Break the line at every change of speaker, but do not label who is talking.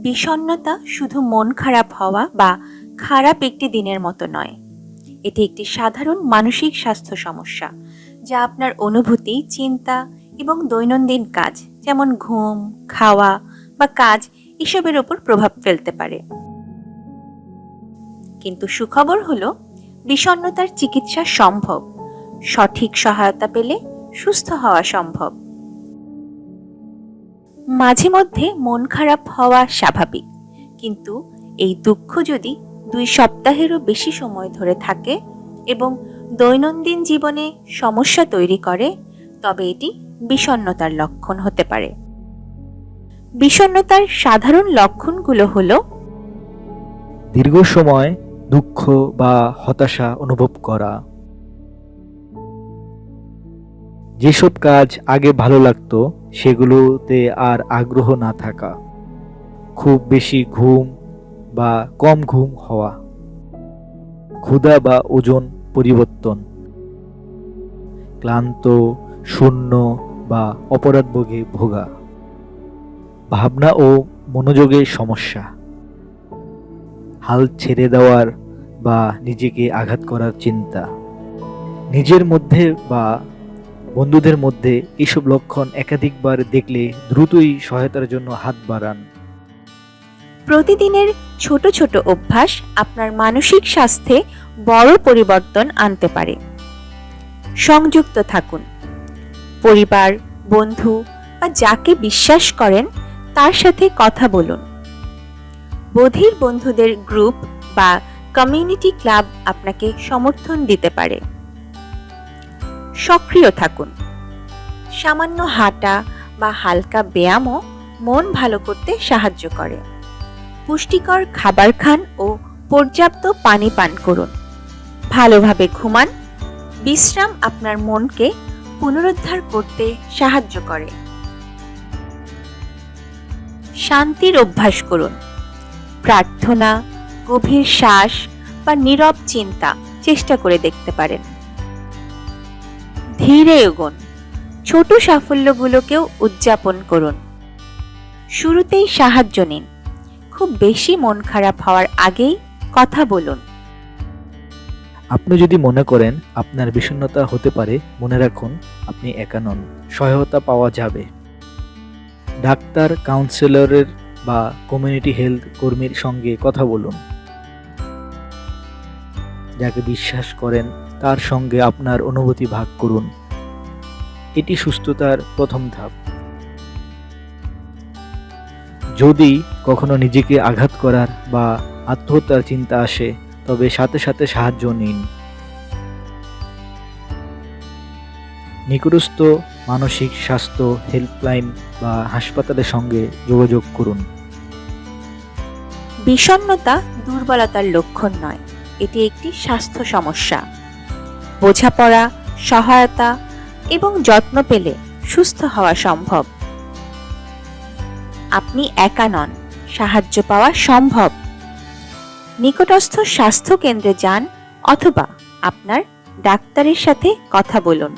বিষণ্ণতা শুধু মন খারাপ হওয়া বা খারাপ একটি দিনের মতো নয়। এটি একটি সাধারণ মানসিক স্বাস্থ্য সমস্যা যা আপনার অনুভূতি, চিন্তা এবং দৈনন্দিন কাজ যেমন ঘুম, খাওয়া বা কাজ এসবের ওপর প্রভাব ফেলতে পারে। কিন্তু সুখবর হলো, বিষণ্ণতার চিকিৎসা সম্ভব। সঠিক সহায়তা পেলে সুস্থ হওয়া সম্ভব। মাঝে মধ্যে মন খারাপ হওয়া স্বাভাবিক, কিন্তু এই দুঃখ যদি 2 সপ্তাহেরও বেশি সময় ধরে থাকে এবং দৈনন্দিন জীবনে সমস্যা তৈরি করে, তবে এটি বিষণ্ণতার লক্ষণ হতে পারে। বিষণ্ণতার সাধারণ লক্ষণগুলো হলো
দীর্ঘ সময় দুঃখ বা হতাশা অনুভব করা, যেসব কাজ আগে ভালো লাগতো সেগুলোতে আর আগ্রহ না থাকা, খুব বেশি ঘুম বা কম ঘুম হওয়া, ক্ষুধা বা ওজন পরিবর্তন, ক্লান্ত, শূন্য বা অপরাধবোধে ভোগা, ভাবনা ও মনোযোগের সমস্যা, হাল ছেড়ে দেওয়ার বা নিজেকে আঘাত করার চিন্তা। নিজের মধ্যে বা বন্ধুদের মধ্যে এসব লক্ষণ একাধিকবার দেখলে দ্রুতই সহায়তার জন্য হাত বাড়ান।
প্রতিদিনের ছোট ছোট অভ্যাস আপনার মানসিক স্বাস্থ্যে বড় পরিবর্তন আনতে পারে। সংযুক্ত থাকুন। পরিবার, বন্ধু বা যাকে বিশ্বাস করেন তার সাথে কথা বলুন। বধির বন্ধুদের গ্রুপ বা কমিউনিটি ক্লাব আপনাকে সমর্থন দিতে পারে। সক্রিয় থাকুন। সামান্য হাঁটা বা হালকা ব্যায়ামও মন ভালো করতে সাহায্য করে। পুষ্টিকর খাবার খান ও পর্যাপ্ত পানি পান করুন। ভালোভাবে ঘুমান। বিশ্রাম আপনার মনকে পুনরুদ্ধার করতে সাহায্য করে। শান্তির অভ্যাস করুন। প্রার্থনা, গভীর শ্বাস বা নীরব চিন্তা চেষ্টা করে দেখতে পারেন। ধীরে এগোন। ছোট সাফল্যগুলোকেও উদযাপন করুন। শুরুতেই সাহায্য নিন। খুব বেশি মন খারাপ হওয়ার আগেই কথা বলুন।
আপনি যদি মনে করেন আপনার বিষণ্ণতা হতে পারে, মনে রাখুন আপনি একা নন। সহায়তা পাওয়া যাবে। ডাক্তার, কাউন্সিলরের বা কমিউনিটি হেলথ কর্মীর সঙ্গে কথা বলুন। যাকে বিশ্বাস করেন তার সঙ্গে আপনার অনুভূতি ভাগ করুন। এটি সুস্থতার প্রথম ধাপ। যদি কখনো নিজেকে আঘাত করার বা আত্মহত্যার চিন্তা আসে, তবে সাথে সাথে সাহায্য নিন। নিকটস্থ মানসিক স্বাস্থ্য হেল্পলাইন বা হাসপাতালের সঙ্গে যোগাযোগ করুন।
বিষণ্ণতা দুর্বলতার লক্ষণ নয়, এটি একটি স্বাস্থ্য সমস্যা। বোঝাপড়া, সহায়তা এবং যত্ন পেলে সুস্থ হওয়া সম্ভব। আপনি একা নন, সাহায্য পাওয়া সম্ভব। নিকটস্থ স্বাস্থ্য কেন্দ্রে যান অথবা আপনার ডাক্তারের সাথে কথা বলুন।